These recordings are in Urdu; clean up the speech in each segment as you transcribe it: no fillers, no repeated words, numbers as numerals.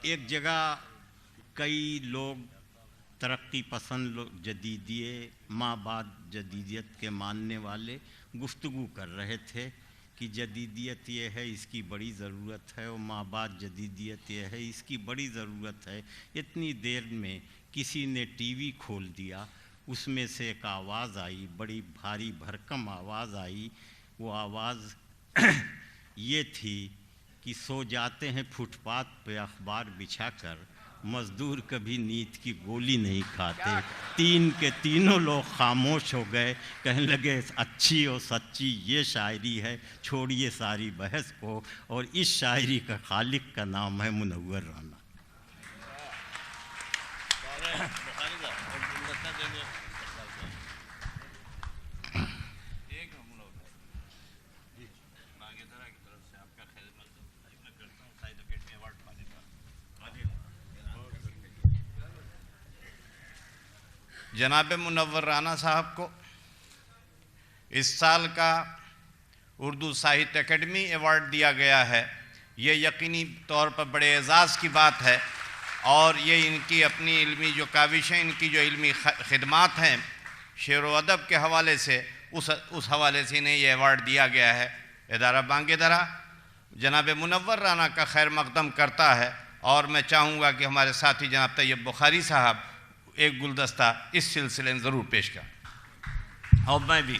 ایک جگہ کئی لوگ ترقی پسند لوگ ماں بعد جدیدیت کے ماننے والے گفتگو کر رہے تھے کہ جدیدیت یہ ہے، اس کی بڑی ضرورت ہے، اور ماں بعد جدیدیت یہ ہے، اس کی بڑی ضرورت ہے۔ اتنی دیر میں کسی نے ٹی وی کھول دیا، اس میں سے ایک آواز آئی، بڑی بھاری بھرکم آواز آئی۔ وہ آواز یہ تھی کہ سو جاتے ہیں فٹ پاتھ پہ اخبار بچھا کر، مزدور کبھی نیند کی گولی نہیں کھاتے۔ تین کے تینوں لوگ خاموش ہو گئے، کہنے لگے اچھی اور سچی یہ شاعری ہے، چھوڑیے ساری بحث کو، اور اس شاعری کا خالق کا نام ہے منور رانا۔ جناب منور رانا صاحب کو اس سال کا اردو ساہتیہ اکیڈمی ایوارڈ دیا گیا ہے۔ یہ یقینی طور پر بڑے اعزاز کی بات ہے، اور یہ ان کی اپنی علمی جو کاوشیں، ان کی جو علمی خدمات ہیں شعر و ادب کے حوالے سے، اس حوالے سے انہیں یہ ایوارڈ دیا گیا ہے۔ ادارہ بانگ درا جناب منور رانا کا خیر مقدم کرتا ہے، اور میں چاہوں گا کہ ہمارے ساتھی جناب طیب بخاری صاحب ایک گلدستہ اس سلسلے میں ضرور پیش کریں۔ اور میں بھی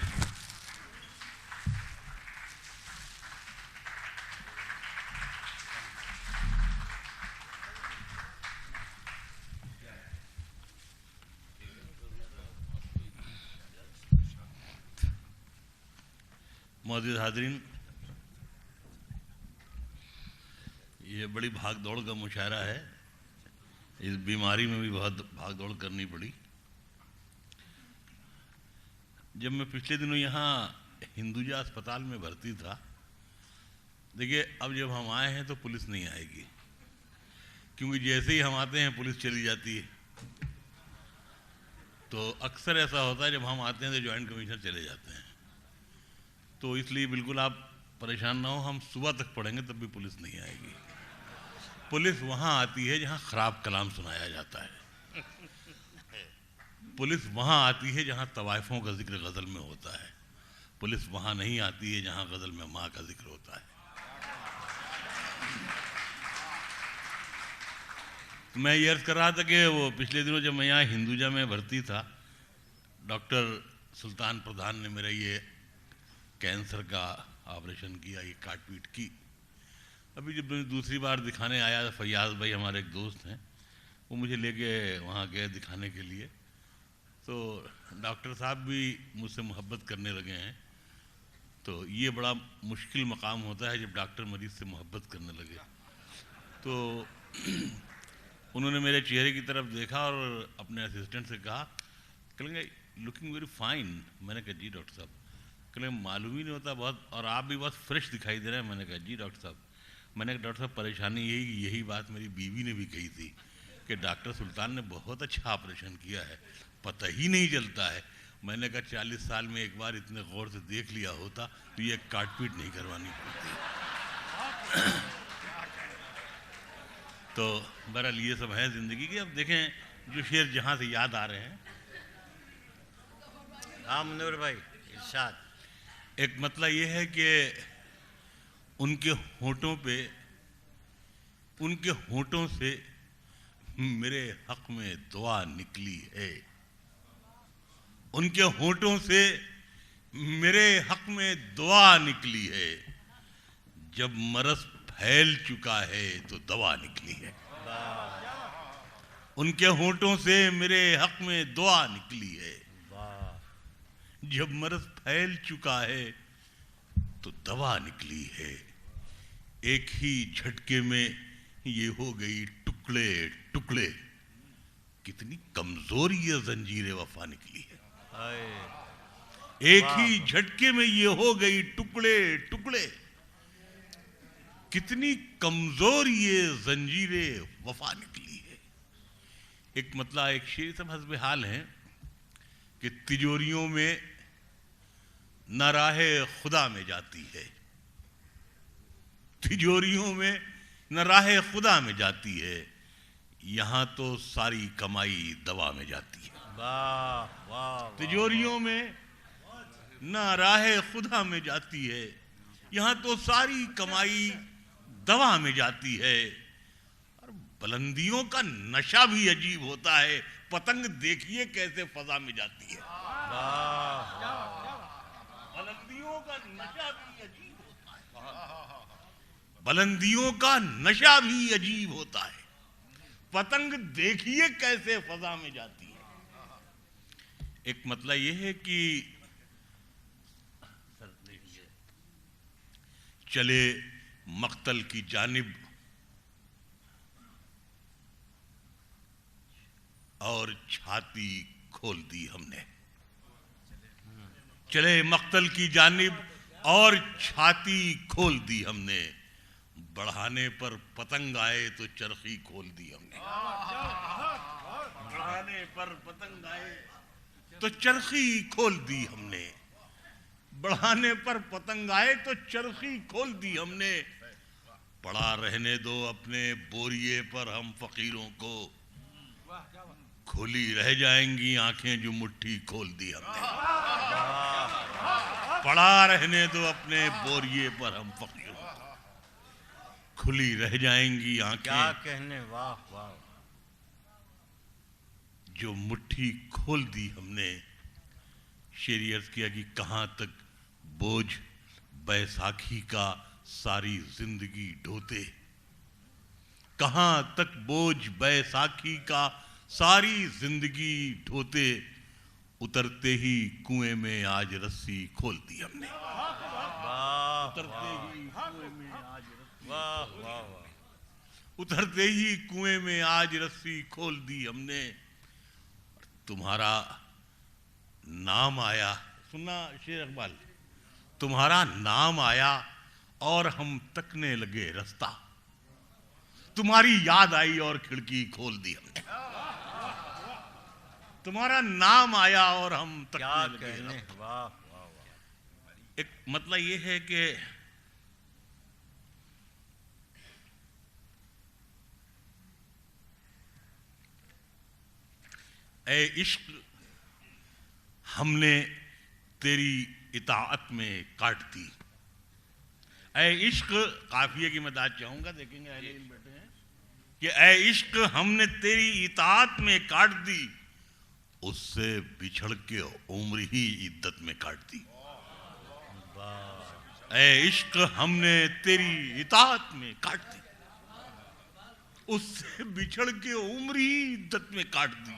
معزز حاضرین، یہ بڑی بھاگ دوڑ کا مشاعرہ ہے، اس بیماری میں بھی بہت بھاگ دوڑ کرنی پڑی۔ جب میں پچھلے دنوں یہاں ہندوجا اسپتال میں بھرتی تھا، دیکھیے اب جب ہم آئے ہیں تو پولیس نہیں آئے گی، کیونکہ جیسے ہی ہم آتے ہیں پولیس چلی جاتی ہے۔ تو اکثر ایسا ہوتا ہے جب ہم آتے ہیں تو جوائنٹ کمشنر چلے جاتے ہیں، تو اس لیے بالکل آپ پریشان نہ ہو، ہم صبح تک پڑھیں گے تب بھی پولیس نہیں آئے گی۔ پولیس وہاں آتی ہے جہاں خراب کلام سنایا جاتا ہے، پولیس وہاں آتی ہے جہاں طوائفوں کا ذکر غزل میں ہوتا ہے، پولیس وہاں نہیں آتی ہے جہاں غزل میں ماں کا ذکر ہوتا ہے۔ میں یہ عرض کر رہا تھا کہ وہ پچھلے دنوں جب میں یہاں ہندوجا میں بھرتی تھا، ڈاکٹر سلطان پردھان نے میرا یہ کینسر کا آپریشن کیا، یہ کاٹ پیٹ کی۔ ابھی جب میں دوسری بار دکھانے آیا، فیاض بھائی ہمارے ایک دوست ہیں، وہ مجھے لے کے وہاں گئے دکھانے کے لیے، تو ڈاکٹر صاحب بھی مجھ سے محبت کرنے لگے ہیں۔ تو یہ بڑا مشکل مقام ہوتا ہے جب ڈاکٹر مریض سے محبت کرنے لگے۔ تو انہوں نے میرے چہرے کی طرف دیکھا اور اپنے اسسٹنٹ سے کہا، کہیں گے لکنگ ویری فائن۔ میں نے کہا جی ڈاکٹر صاحب۔ کہیں معلوم ہی نہیں ہوتا بہت، اور آپ بھی بہت فریش دکھائی دے رہے ہیں۔ میں نے کہا جی ڈاکٹر صاحب۔ میں نے کہا ڈاکٹر صاحب پریشانی یہی بات میری بیوی نے بھی کہی تھی کہ ڈاکٹر سلطان نے بہت اچھا آپریشن کیا ہے، پتہ ہی نہیں چلتا ہے۔ میں نے کہا 40 سال میں ایک بار اتنے غور سے دیکھ لیا ہوتا تو یہ کاٹ پیٹ نہیں کروانی پڑتی۔ تو بہرحال یہ سب ہے زندگی کی۔ اب دیکھیں جو شعر جہاں سے یاد آ رہے ہیں، ہاں منور بھائی ارشاد۔ ایک مسئلہ یہ ہے کہ ان کے ہونٹوں سے میرے حق میں دعا نکلی ہے، ان کے ہونٹوں سے میرے حق میں دعا نکلی ہے، جب مرض پھیل چکا ہے تو دوا نکلی ہے۔ ان کے ہونٹوں سے میرے حق میں دعا نکلی ہے، جب مرض پھیل چکا ہے تو دوا نکلی ہے۔ ایک ہی جھٹکے میں یہ ہو گئی ٹکڑے ٹکڑے، کتنی کمزور یہ زنجیر وفا نکلی ہے۔ ایک ہی جھٹکے میں یہ ہو گئی ٹکڑے ٹکڑے، کتنی کمزور یہ زنجیر وفا نکلی ہے۔ ایک مطلب ایک شعر سب حسب حال ہیں کہ تجوریوں میں نہ راہ خدا میں جاتی ہے، تجوریوں میں نہ راہ خدا میں جاتی ہے، یہاں تو ساری کمائی دوا میں جاتی ہے، واہ واہ تجوریوں میں نہ راہ خدا میں جاتی ہے، یہاں تو ساری کمائی دوا میں جاتی ہے۔ اور بلندیوں کا نشہ بھی عجیب ہوتا ہے، پتنگ دیکھیے کیسے فضا میں جاتی ہے، بلندیوں کا نشہ بھی عجیب ہوتا ہے، بلندیوں کا نشہ بھی عجیب ہوتا ہے، پتنگ دیکھیے کیسے فضا میں جاتی ہے۔ ایک مطلب یہ ہے کہ چلے مقتل کی جانب اور چھاتی کھول دی ہم نے، چلے مقتل کی جانب اور چھاتی کھول دی ہم نے، بڑھانے پر پتنگ آئے تو چرخی کھول دی ہم نے، بڑھانے پر پتنگ آئے تو چرخی کھول دی ہم نے، بڑھانے پر پتنگ آئے تو چرخی کھول دی ہم نے، پڑا رہنے دو اپنے بوریے پر ہم فقیروں کو، کھلی رہ جائیں گی آنکھیں جو مٹھی کھول دی ہم نے، پڑا رہنے دو اپنے بوریے پر ہم فقیروں کو، کھلی رہ جائیں گی آنکھیں کیا کہنے، واہ واہ جو مٹھی کھول دی ہم نے۔ شعر عرض کیا کہ کہاں تک بوجھ بیساکھی کا ساری زندگی ڈھوتے، کہاں تک بوجھ بیساکھی کا ساری زندگی ڈھوتے، اترتے ہی کنویں میں آج رسی کھول دی ہم نے، اترتے ہی کنویں میں آج رسی، واہ واہ واہ اترتے ہی کنویں میں آج رسی کھول دی ہم نے، تمہارا نام آیا، سننا شیر اقبال، تمہارا نام آیا اور ہم تکنے لگے رستہ، تمہاری یاد آئی اور کھڑکی کھول دی ہم نے، تمہارا نام آیا اور ہم کیا تکنے لگے کہنے، رستہ۔ واہ واہ واہ ایک مطلب یہ ہے کہ اے عشق ہم نے تیری اطاعت میں کاٹ دی، اے عشق، قافیے کی مداد چاہوں گا، دیکھیں گے اہل علم بیٹھے ہیں، کہ اے عشق ہم نے تیری اطاعت میں کاٹ دی، اس سے بچھڑ کے عمر ہی عدت میں کاٹ دی، اے عشق ہم نے تیری اطاعت میں کاٹ دی، اس سے بچھڑ کے عمر ہی عدت میں کاٹ دی،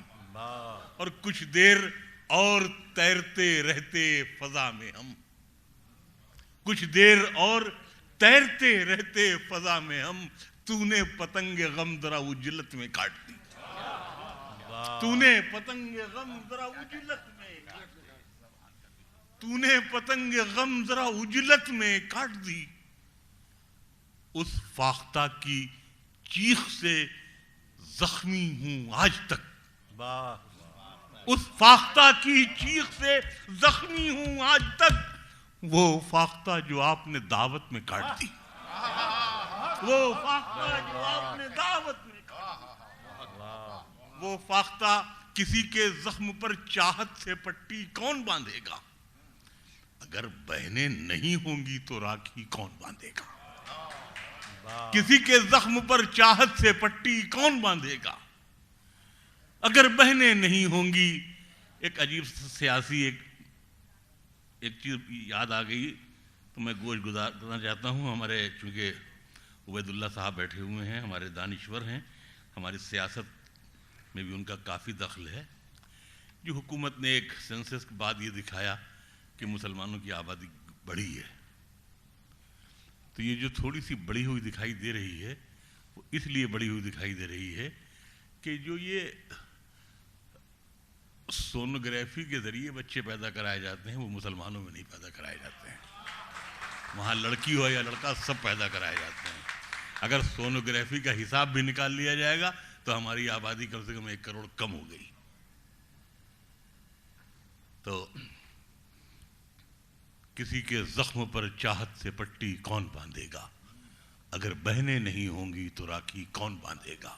اور کچھ دیر اور تیرتے رہتے فضا میں ہم، کچھ دیر اور تیرتے رہتے فضا میں ہم، تو نے پتنگ غم ذرا اجلت میں کاٹ دی، تو نے پتنگ غم ذرا اجلت میں کاٹ دی، تو نے پتنگ غم ذرا اجلت میں کاٹ دی، اس فاختہ کی چیخ سے زخمی ہوں آج تک، واہ اس فاختہ کی چیخ سے زخمی ہوں آج تک، وہ فاختہ جو آپ نے دعوت میں کاٹ دی، وہ فاختہ جو آپ نے دعوت میں کاٹ دی، وہ فاختہ کسی کے زخم پر چاہت سے پٹی کون باندھے گا، اگر بہنیں نہیں ہوں گی تو راکھی کون باندھے گا، کسی کے زخم پر چاہت سے پٹی کون باندھے گا، اگر بہنیں نہیں ہوں گی۔ ایک عجیب سیاسی ایک چیز یاد آ گئی تو میں گوش گزارنا چاہتا ہوں، ہمارے چونکہ عبید اللہ صاحب بیٹھے ہوئے ہیں، ہمارے دانشور ہیں، ہماری سیاست میں بھی ان کا کافی دخل ہے۔ جو حکومت نے ایک سینسس کے بعد یہ دکھایا کہ مسلمانوں کی آبادی بڑھی ہے، تو یہ جو تھوڑی سی بڑی ہوئی دکھائی دے رہی ہے وہ اس لیے بڑی ہوئی دکھائی دے رہی ہے کہ جو یہ سونوگرافی کے ذریعے بچے پیدا کرائے جاتے ہیں وہ مسلمانوں میں نہیں پیدا کرائے جاتے ہیں، وہاں لڑکی ہو یا لڑکا سب پیدا کرائے جاتے ہیں۔ اگر سونوگرافی کا حساب بھی نکال لیا جائے گا تو ہماری آبادی کم سے کم 1 کروڑ کم ہو گئی۔ تو کسی کے زخم پر چاہت سے پٹی کون باندھے گا، اگر بہنیں نہیں ہوں گی تو راکھی کون باندھے گا،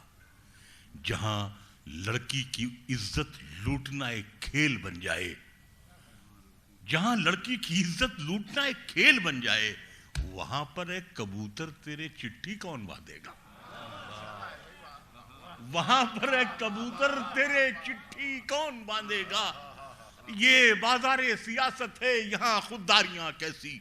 جہاں لڑکی کی عزت لوٹنا ایک کھیل بن جائے، جہاں لڑکی کی عزت لوٹنا ایک کھیل بن جائے، وہاں پر ایک کبوتر تیرے چٹھی کون باندھے گا؟ وہاں پر ایک کبوتر تیرے چٹھی کون باندھے گا؟ یہ بازار سیاست ہے، یہاں خودداریاں کیسی،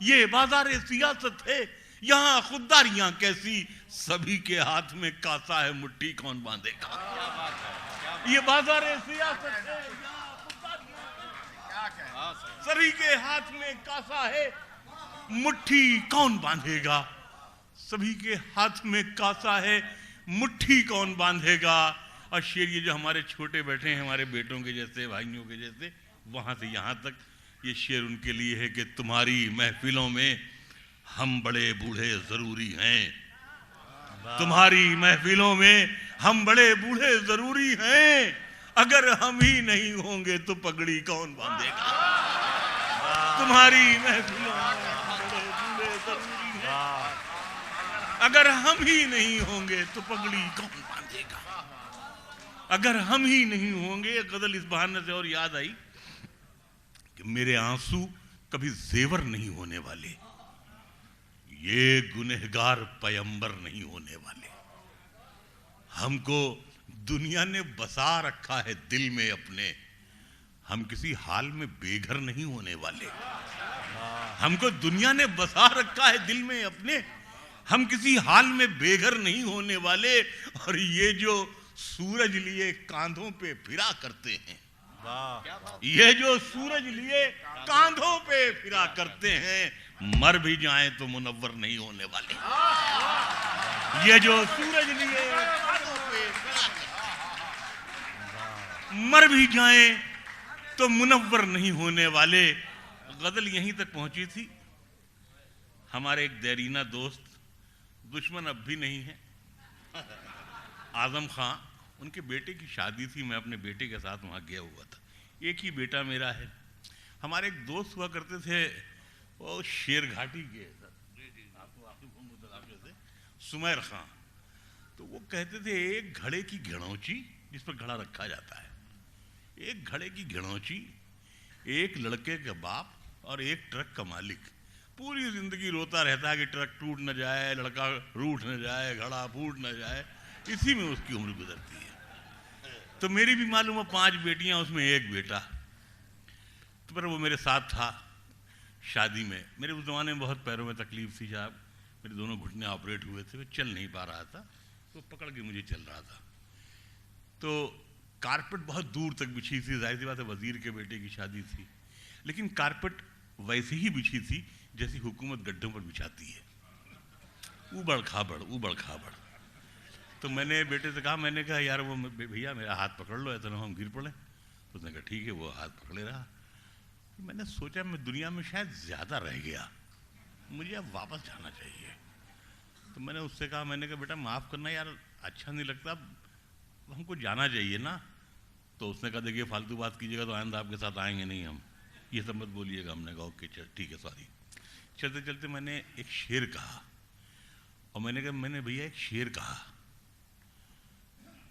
یہ بازار سیاست ہے، یہاں خودداریاں کیسی، سبھی کے ہاتھ میں کاسا ہے، مٹھی کون باندھے گا؟ یہ بازار سیاست ہے، یہاں خودداریاں سبھی کے ہاتھ میں کاسا ہے، مٹھی کون باندھے گا؟ سبھی کے ہاتھ میں کاسا ہے، مٹھی کون باندھے گا؟ اور شیر یہ جو ہمارے چھوٹے بیٹھے ہیں، ہمارے بیٹوں کے جیسے، بھائیوں کے جیسے، وہاں سے یہاں تک یہ شیر ان کے لیے ہے کہ تمہاری محفلوں میں ہم بڑے بوڑھے ضروری ہیں، تمہاری محفلوں میں ہم بڑے بوڑھے ضروری ہیں، اگر ہم ہی نہیں ہوں گے تو پگڑی کون باندھے گا؟ تمہاری محفلوں میں ہم بڑے بوڑھے ضروری ہیں، اگر ہم ہی نہیں ہوں گے تو پگڑی کون باندھے گا؟ اگر ہم ہی نہیں ہوں گے۔ غزل اس بہانے سے اور یاد آئی کہ میرے آنسو کبھی زیور نہیں ہونے والے، یہ گنہگار پیمبر نہیں ہونے والے، ہم کو دنیا نے بسا رکھا ہے دل میں اپنے، ہم کسی حال میں بے گھر نہیں ہونے والے، ہم کو دنیا نے بسا رکھا ہے دل میں اپنے، ہم کسی حال میں بے گھر نہیں ہونے والے۔ اور یہ جو سورج لیے کاندھوں پہ پھرا کرتے ہیں، یہ جو سورج لیے کاندھوں پہ پھرا کرتے ہیں، مر بھی جائیں تو منور نہیں ہونے والے، یہ جو سورج لیے کاندھوں پہ پھرا کرتے ہیں، مر بھی جائیں تو منور نہیں ہونے والے۔ غزل یہیں تک پہنچی تھی۔ ہمارے ایک دیرینہ دوست، دشمن اب بھی نہیں ہے، اعظم خان، ان کے بیٹے کی شادی تھی، میں اپنے بیٹے کے ساتھ وہاں گیا ہوا تھا، ایک ہی بیٹا میرا ہے۔ ہمارے ایک دوست ہوا کرتے تھے، وہ شیر گھاٹی کے، سمیر خان، تو وہ کہتے تھے ایک گھڑے کی گھڑونچی جس پر گھڑا رکھا جاتا ہے، ایک گھڑے کی گھڑونچی، ایک لڑکے کا باپ اور ایک ٹرک کا مالک، پوری زندگی روتا رہتا ہے کہ ٹرک ٹوٹ نہ جائے، لڑکا روٹ نہ جائے، گھڑا پھوٹ نہ جائے، اسی میں اس کی عمر گزرتی ہے۔ تو میری بھی معلوم ہے 5 بیٹیاں، اس میں ایک بیٹا، تو پھر وہ میرے ساتھ تھا شادی میں۔ میرے اس زمانے میں بہت پیروں میں تکلیف تھی صاحب، میرے دونوں گھٹنے آپریٹ ہوئے تھے، میں چل نہیں پا رہا تھا، تو پکڑ کے مجھے چل رہا تھا، تو کارپٹ بہت دور تک بچھی تھی، ظاہر سی بات ہے وزیر کے بیٹے کی شادی تھی، لیکن کارپٹ ویسے ہی بچھی تھی جیسی حکومت گڈھوں پر بچھاتی ہے، اوبڑ کھابڑ اوبڑ کھابڑ۔ تو میں نے بیٹے سے کہا، میں نے کہا یار وہ بھیا میرا ہاتھ پکڑ لو، ایسا نہ ہم گر پڑیں۔ تو اس نے کہا ٹھیک ہے، وہ ہاتھ پکڑے رہا۔ میں نے سوچا میں دنیا میں شاید زیادہ رہ گیا، مجھے اب واپس جانا چاہیے۔ تو میں نے اس سے کہا، میں نے کہا بیٹا معاف کرنا یار، اچھا نہیں لگتا، ہم کو جانا چاہیے نا۔ تو اس نے کہا دیکھیے فالتو بات کیجیے گا تو آئندہ آپ کے ساتھ آئیں گے نہیں ہم، یہ سب مت بولیے گا۔ ہم نے کہا اوکے ٹھیک ہے سوری۔ چلتے چلتے میں نے ایک شعر کہا، اور میں نے کہا میں نے بھیا ایک شعر کہا،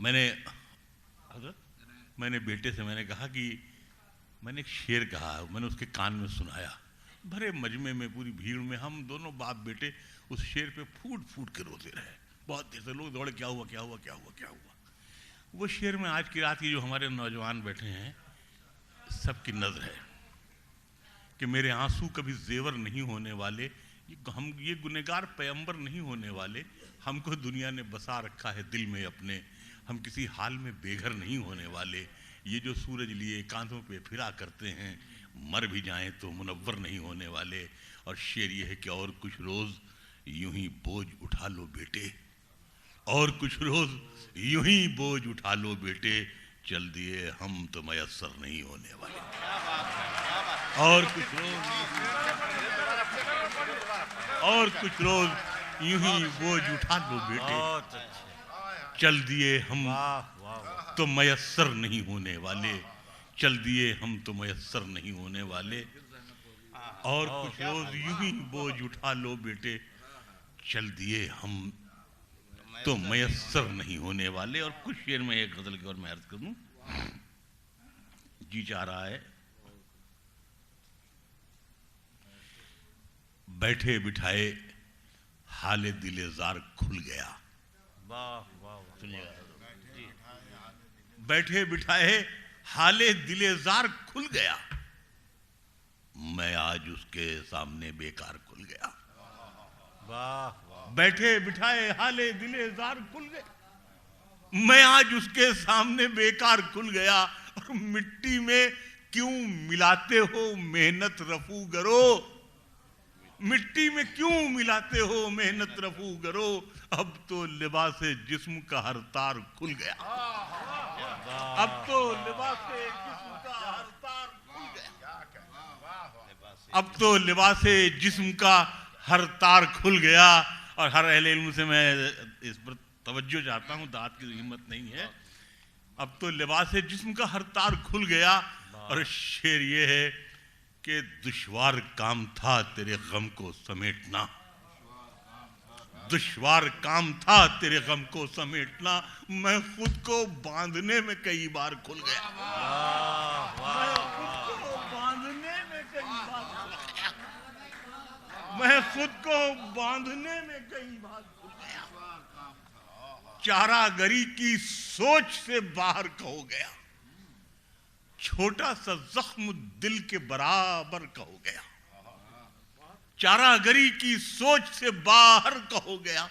میں نے بیٹے سے میں نے کہا کہ میں نے ایک شعر کہا، میں نے اس کے کان میں سنایا، بھرے مجمع میں پوری بھیڑ میں ہم دونوں باپ بیٹے اس شعر پہ پھوٹ پھوٹ کے روتے رہے، بہت دیر سے لوگ دوڑے کیا ہوا کیا ہوا کیا ہوا کیا ہوا۔ وہ شعر میں آج کی رات کی جو ہمارے نوجوان بیٹھے ہیں سب کی نظر ہے کہ میرے آنسو کبھی زیور نہیں ہونے والے، ہم یہ گنہگار پیمبر نہیں ہونے والے، ہم کو دنیا نے بسا رکھا ہے دل میں اپنے، ہم کسی حال میں بے گھر نہیں ہونے والے، یہ جو سورج لیے کاندھوں پہ پھرا کرتے ہیں، مر بھی جائیں تو منور نہیں ہونے والے۔ اور شعر یہ ہے کہ اور کچھ روز یوں ہی بوجھ اٹھا لو بیٹے، اور کچھ روز یوں ہی بوجھ اٹھا لو بیٹے، چل دیے ہم تو میسر نہیں ہونے والے۔ اور کچھ روز یوں ہی بوجھ اٹھا لو بیٹے، چل دیے ہم تو میسر نہیں ہونے والے، چل دیے ہم تو میسر نہیں ہونے والے۔ اور کچھ روز یوں ہی بوجھ اٹھا لو بیٹے، چل دیے ہم تو میسر نہیں ہونے والے. اور کچھ شعر میں ایک غزل کی اور میں عرض کر دوں. جی چاہ رہا ہے بیٹھے بٹھائے حال دل زار کھل گیا. بیٹھے بٹھائے حال دل زار کھل گیا, میں آج اس کے سامنے بیکار کھل گیا. بیٹھے بٹھائے حال دل زار کھل گیا, میں آج اس کے سامنے بیکار کھل گیا. اور مٹی میں کیوں ملاتے ہو محنت رفو گرو, مٹی میں کیوں ملاتے ہو محنت رفو گرو, اب تو لباس جسم کا ہر تار کھل گیا. اب تو لباس جسم کا ہر تار کھل گیا. اب تو لباس جسم کا ہر تار کھل گیا. اور ہر اہل علم سے میں اس پر توجہ چاہتا ہوں, داد کی ہمت نہیں ہے. اب تو لباس جسم کا ہر تار کھل گیا. اور شعر یہ ہے کہ دشوار کام تھا تیرے غم کو سمیٹنا, دشوار کام تھا تیرے غم کو سمیٹنا, میں خود کو باندھنے میں کئی بار کھل گیا. میں خود کو باندھنے میں کئی بار کھل گیا. میں خود کو باندھنے میں کئی بار کھل گیا. چارہ گری کی سوچ سے باہر کا ہو گیا, چھوٹا سا زخم دل کے برابر کا ہو گیا. چارہ گری کی سوچ سے باہر کا ہو گیا,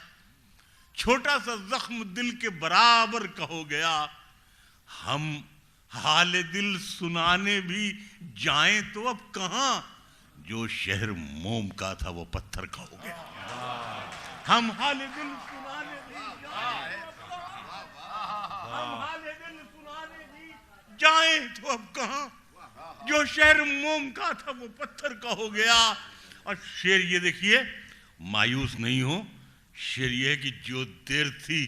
چھوٹا سا زخم دل کے برابر کا ہو گیا. ہم حال دل سنانے بھی جائیں تو اب کہاں, جو شہر موم کا تھا وہ پتھر کا ہو گیا. ہم حال دل سنانے بھی جائیں, ہم حال دل سنانے بھی جائیں تو اب کہاں, جو شہر موم کا تھا وہ پتھر کا ہو گیا. اور شعر یہ دیکھیے, مایوس نہیں ہو. شعر یہ ہے کہ جو دیر تھی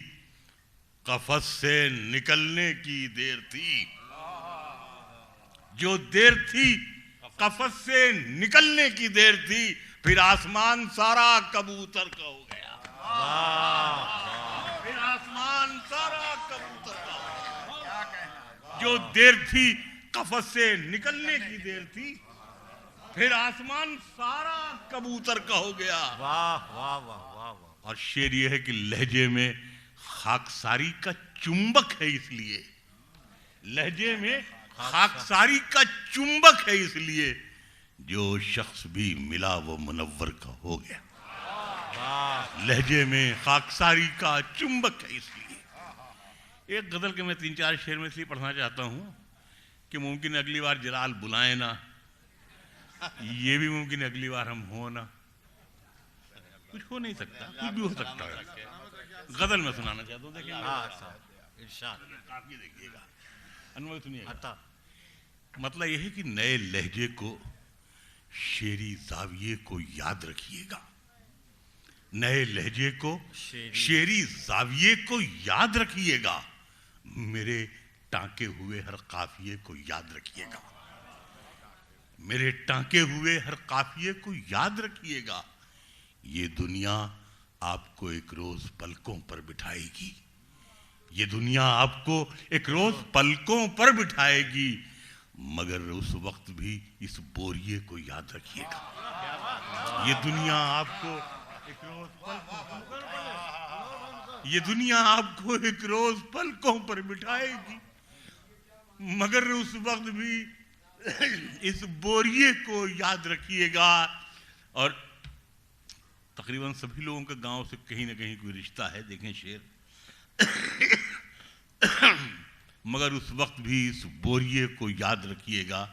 قفس سے نکلنے کی دیر تھی, جو دیر تھی قفس سے نکلنے کی دیر تھی, پھر آسمان سارا کبوتر کا ہو گیا. پھر آسمان سارا کبوتر کا ہو گیا. جو دیر تھی قفس سے نکلنے کی دیر تھی, پھر آسمان سارا کبوتر کا ہو گیا. واہ واہ واہ واہ. اور شعر یہ ہے کہ لہجے میں خاکساری کا چنبک ہے, اس لیے لہجے میں خاکساری کا چنبک ہے, اس لیے جو شخص بھی ملا وہ منور کا ہو گیا. لہجے میں خاکساری کا چنبک ہے, اس لیے. ایک غزل کے میں 3-4 شعر میں اس لیے پڑھنا چاہتا ہوں کہ ممکن ہے اگلی بار جلال بلائیں نا, یہ بھی ممکن ہے اگلی بار ہم ہوں نا. کچھ ہو نہیں سکتا, کچھ بھی ہو سکتا ہے. غزل میں سنانا چاہتا ہوں, دیکھیں کافی دیکھیے گا, انور سنیے گا. مطلب یہ ہے کہ نئے لہجے کو, شعری زاویے کو یاد رکھیے گا. نئے لہجے کو, شعری زاویے کو یاد رکھیے گا. میرے ٹانکے ہوئے ہر قافیے کو یاد رکھیے گا. میرے ٹانکے ہوئے ہر قافیے کو یاد رکھیے گا. یہ دنیا آپ کو ایک روز پلکوں پر بٹھائے گی. یہ دنیا آپ کو ایک روز پلکوں پر بٹھائے گی, مگر اس وقت بھی اس بوریے کو یاد رکھیے گا. یہ دنیا آپ کو ایک روز پلکوں پر, یہ دنیا آپ کو ایک روز پلکوں پر بٹھائے گی, مگر اس وقت بھی اس بوریے کو یاد رکھیے گا. اور تقریباً سبھی لوگوں کا گاؤں سے کہیں نہ کہیں کوئی رشتہ ہے, دیکھیں شعر. مگر اس وقت بھی اس بوریے کو یاد رکھیے گا.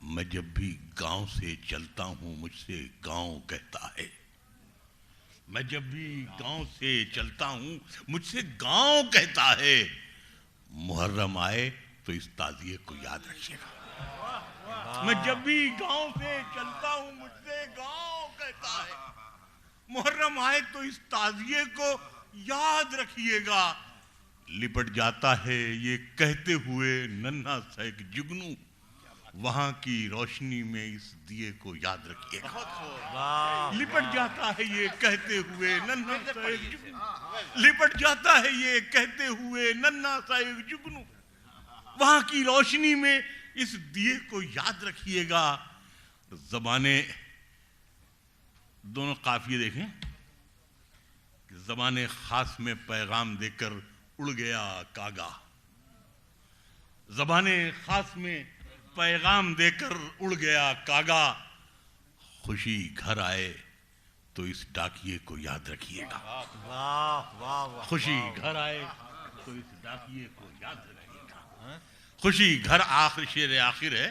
میں جب بھی گاؤں سے چلتا ہوں مجھ سے گاؤں کہتا ہے. میں جب بھی گاؤں سے چلتا ہوں مجھ سے گاؤں کہتا ہے. محرم آئے تو اس تعزیے کو یاد رکھیے گا. میں جب بھی گاؤں سے چلتا ہوں مجھ سے گاؤں کہتا ہے. محرم آئے تو اس تعزیے کو یاد رکھیے گا. لپٹ جاتا ہے یہ کہتے ہوئے ننھا سا ایک جگنو, وہاں کی روشنی میں اس دیے کو یاد رکھیے گا. لپٹ جاتا ہے یہ کہتے ہوئے ننھا سا ایک جگنو, لپٹ جاتا ہے یہ کہتے ہوئے ننھا سا ایک جگنو, وہاں کی روشنی میں اس دیے کو یاد رکھیے گا. زبانیں دونوں قافیے دیکھیں. زبان خاص میں پیغام دے کر اڑ گیا کاغا, زبان خاص میں پیغام دے کر اڑ گیا کاغا. خوشی گھر آئے تو اس ڈاکیے کو یاد رکھیے گا. خوشی گھر آئے تو اس ڈاکیے کو یاد رکھیے گا. خوشی گھر آخر شعر آخر ہے.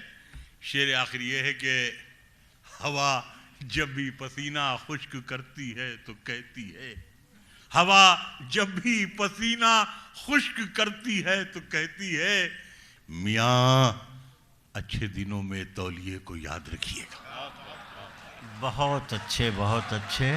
شعر آخر یہ ہے کہ ہوا جب بھی پسینہ خشک کرتی ہے تو کہتی ہے, ہوا جب بھی پسینہ خشک کرتی ہے تو کہتی ہے, میاں اچھے دنوں میں تولیے کو یاد رکھیے گا. بہت اچھے, بہت اچھے.